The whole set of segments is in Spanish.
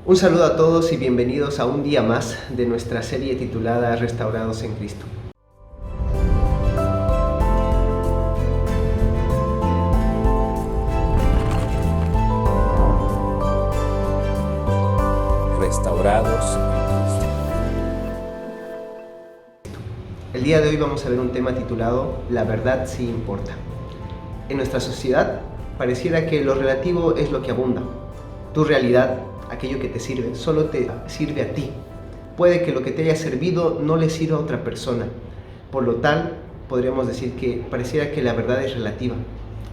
Un saludo a todos y bienvenidos a un día más de nuestra serie titulada Restaurados en Cristo. Restaurados en Cristo. El día de hoy vamos a ver un tema titulado La verdad sí importa. En nuestra sociedad pareciera que lo relativo es lo que abunda. Tu realidad, aquello que te sirve, solo te sirve a ti. Puede que lo que te haya servido no le sirva a otra persona. Por lo tal, podríamos decir que pareciera que la verdad es relativa.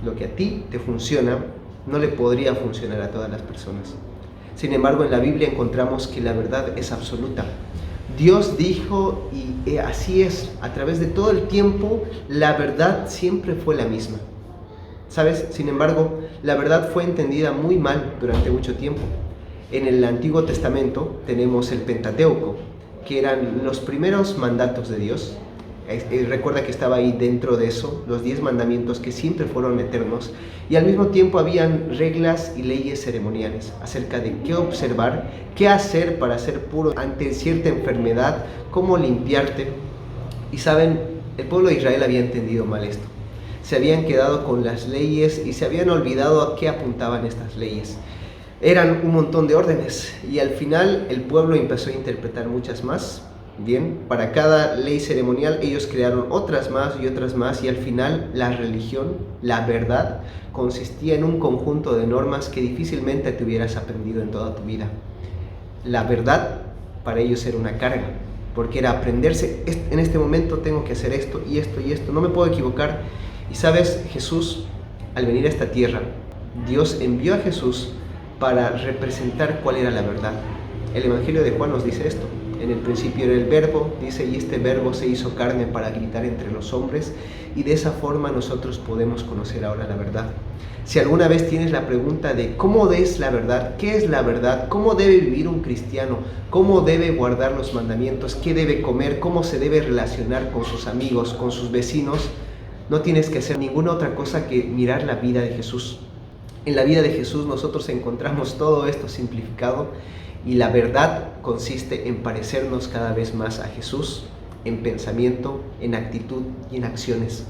Lo que a ti te funciona no le podría funcionar a todas las personas. Sin embargo, en la Biblia encontramos que la verdad es absoluta. Dios dijo, y así es, a través de todo el tiempo, la verdad siempre fue la misma. ¿Sabes? Sin embargo, la verdad fue entendida muy mal durante mucho tiempo. En el Antiguo Testamento tenemos el Pentateuco, que eran los primeros mandatos de Dios. Recuerda que estaba ahí dentro de eso, los 10 mandamientos que siempre fueron eternos, y al mismo tiempo habían reglas y leyes ceremoniales acerca de qué observar, qué hacer para ser puro ante cierta enfermedad, cómo limpiarte. Y saben, el pueblo de Israel había entendido mal esto. Se habían quedado con las leyes y se habían olvidado a qué apuntaban estas leyes. Eran un montón de órdenes y al final el pueblo empezó a interpretar muchas más. Bien, para cada ley ceremonial ellos crearon otras más y al final la religión, la verdad, consistía en un conjunto de normas que difícilmente te hubieras aprendido en toda tu vida. La verdad para ellos era una carga, porque era aprenderse, en este momento tengo que hacer esto y esto y esto, no me puedo equivocar. Y sabes, Jesús, al venir a esta tierra, Dios envió a Jesús para representar cuál era la verdad. El Evangelio de Juan nos dice esto: en el principio era el verbo, dice, y este verbo se hizo carne para habitar entre los hombres, y de esa forma nosotros podemos conocer ahora la verdad. Si alguna vez tienes la pregunta de cómo es la verdad, qué es la verdad, cómo debe vivir un cristiano, cómo debe guardar los mandamientos, qué debe comer, cómo se debe relacionar con sus amigos, con sus vecinos, no tienes que hacer ninguna otra cosa que mirar la vida de Jesús. En la vida de Jesús nosotros encontramos todo esto simplificado, y la verdad consiste en parecernos cada vez más a Jesús en pensamiento, en actitud y en acciones.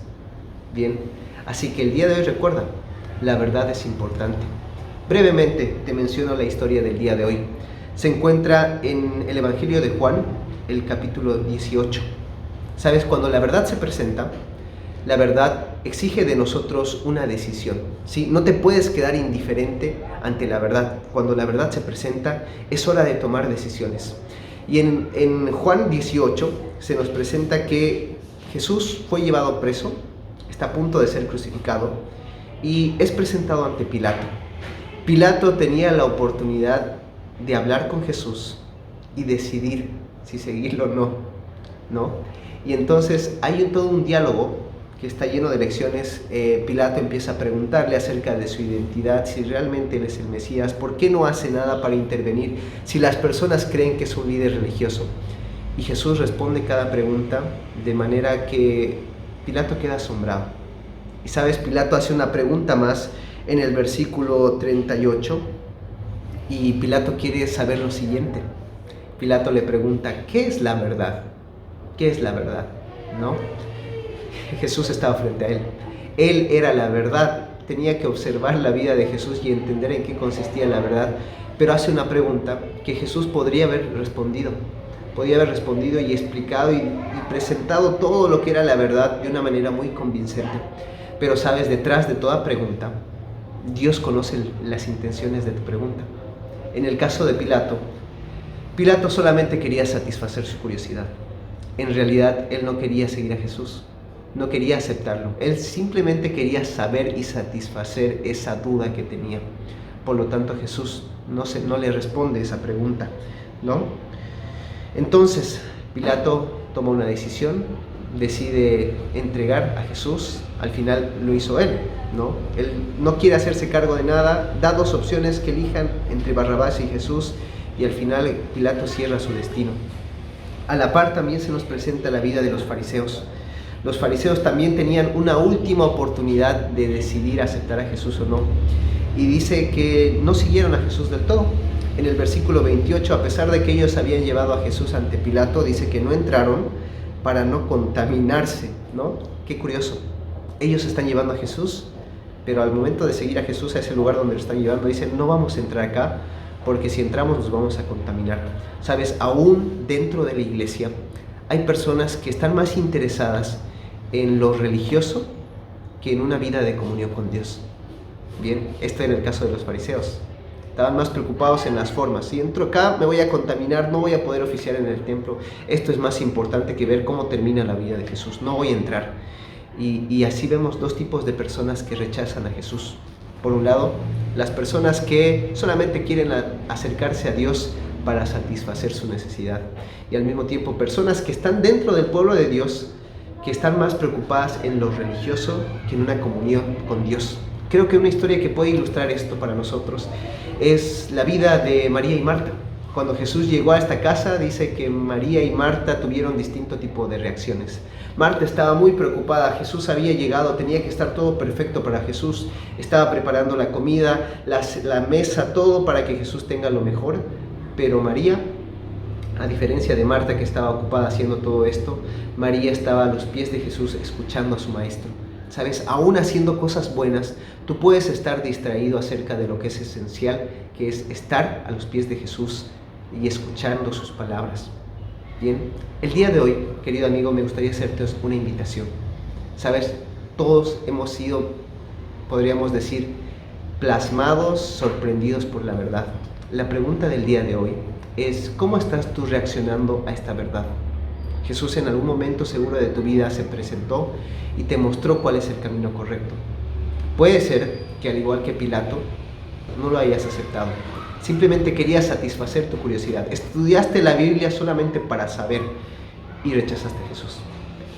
Bien, así que el día de hoy recuerda, la verdad es importante. Brevemente te menciono la historia del día de hoy. Se encuentra en el Evangelio de Juan, el capítulo 18. ¿Sabes? Cuando la verdad se presenta, la verdad exige de nosotros una decisión, ¿sí? No te puedes quedar indiferente ante la verdad. Cuando la verdad se presenta, es hora de tomar decisiones. Y en Juan 18 se nos presenta que Jesús fue llevado preso, está a punto de ser crucificado, y es presentado ante Pilato. Pilato tenía la oportunidad de hablar con Jesús y decidir si seguirlo o ¿no? Y entonces hay todo un diálogo que está lleno de lecciones. Pilato empieza a preguntarle acerca de su identidad, si realmente él es el Mesías, por qué no hace nada para intervenir, si las personas creen que es un líder religioso. Y Jesús responde cada pregunta de manera que Pilato queda asombrado. Y sabes, Pilato hace una pregunta más en el versículo 38, y Pilato quiere saber lo siguiente. Pilato le pregunta, ¿qué es la verdad? ¿Qué es la verdad? ¿No? Jesús estaba frente a él. Él era la verdad. Tenía que observar la vida de Jesús y entender en qué consistía la verdad. Pero hace una pregunta que Jesús podría haber respondido. Podía haber respondido y explicado y presentado todo lo que era la verdad de una manera muy convincente. Pero sabes, detrás de toda pregunta, Dios conoce las intenciones de tu pregunta. En el caso de Pilato, Pilato solamente quería satisfacer su curiosidad. En realidad, él no quería seguir a Jesús. No quería aceptarlo. Él simplemente quería saber y satisfacer esa duda que tenía. Por lo tanto, Jesús no le responde esa pregunta, ¿no? Entonces, Pilato toma una decisión, decide entregar a Jesús. Al final lo hizo él, ¿no? Él no quiere hacerse cargo de nada, da dos opciones que elijan entre Barrabás y Jesús, y al final Pilato cierra su destino. A la par también se nos presenta la vida de los fariseos. Los fariseos también tenían una última oportunidad de decidir aceptar a Jesús o no. Y dice que no siguieron a Jesús del todo. En el versículo 28, a pesar de que ellos habían llevado a Jesús ante Pilato, dice que no entraron para no contaminarse, ¿no? Qué curioso. Ellos están llevando a Jesús, pero al momento de seguir a Jesús a ese lugar donde lo están llevando, dicen, no vamos a entrar acá, porque si entramos nos vamos a contaminar. Sabes, aún dentro de la iglesia hay personas que están más interesadas en lo religioso que en una vida de comunión con Dios. Bien, esto era el caso de los fariseos. Estaban más preocupados en las formas. Si entro acá me voy a contaminar, no voy a poder oficiar en el templo. Esto es más importante que ver cómo termina la vida de Jesús. No voy a entrar. Y así vemos dos tipos de personas que rechazan a Jesús. Por un lado, las personas que solamente quieren acercarse a Dios para satisfacer su necesidad. Y al mismo tiempo, personas que están dentro del pueblo de Dios, que están más preocupadas en lo religioso que en una comunión con Dios. Creo que una historia que puede ilustrar esto para nosotros es la vida de María y Marta. Cuando Jesús llegó a esta casa, dice que María y Marta tuvieron distinto tipo de reacciones. Marta estaba muy preocupada, Jesús había llegado, tenía que estar todo perfecto para Jesús, estaba preparando la comida, la mesa, todo para que Jesús tenga lo mejor. Pero María, a diferencia de Marta que estaba ocupada haciendo todo esto, María estaba a los pies de Jesús escuchando a su maestro. Sabes, aún haciendo cosas buenas, tú puedes estar distraído acerca de lo que es esencial, que es estar a los pies de Jesús y escuchando sus palabras. Bien, el día de hoy, querido amigo, me gustaría hacerte una invitación. Sabes, todos hemos sido, podríamos decir, plasmados, sorprendidos por la verdad. La pregunta del día de hoy es, ¿cómo estás tú reaccionando a esta verdad? Jesús en algún momento seguro de tu vida se presentó y te mostró cuál es el camino correcto. Puede ser que al igual que Pilato, no lo hayas aceptado. Simplemente querías satisfacer tu curiosidad. Estudiaste la Biblia solamente para saber y rechazaste a Jesús.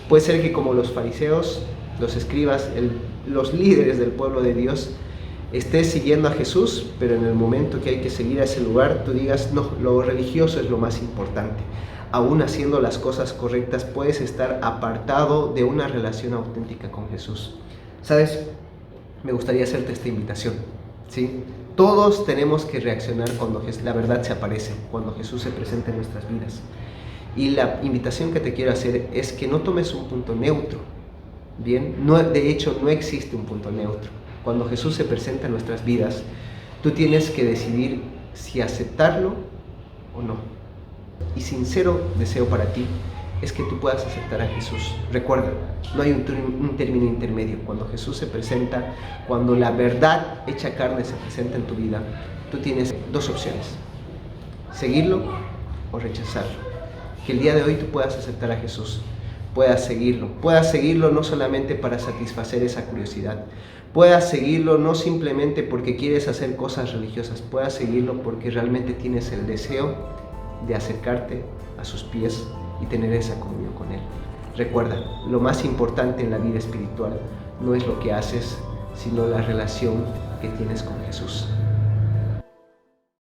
Puede ser que como los fariseos, los escribas, los líderes del pueblo de Dios, estés siguiendo a Jesús, pero en el momento que hay que seguir a ese lugar, tú digas, no, lo religioso es lo más importante. Aún haciendo las cosas correctas, puedes estar apartado de una relación auténtica con Jesús. ¿Sabes? Me gustaría hacerte esta invitación, ¿sí? Todos tenemos que reaccionar cuando la verdad se aparece, cuando Jesús se presenta en nuestras vidas. Y la invitación que te quiero hacer es que no tomes un punto neutro, ¿bien? No, de hecho, no existe un punto neutro. Cuando Jesús se presenta en nuestras vidas, tú tienes que decidir si aceptarlo o no. Y sincero deseo para ti es que tú puedas aceptar a Jesús. Recuerda, no hay un término intermedio. Cuando Jesús se presenta, cuando la verdad hecha carne se presenta en tu vida, tú tienes dos opciones: seguirlo o rechazarlo. Que el día de hoy tú puedas aceptar a Jesús, puedas seguirlo no solamente para satisfacer esa curiosidad, puedas seguirlo no simplemente porque quieres hacer cosas religiosas, puedas seguirlo porque realmente tienes el deseo de acercarte a sus pies y tener esa comunión con Él. Recuerda, lo más importante en la vida espiritual no es lo que haces, sino la relación que tienes con Jesús.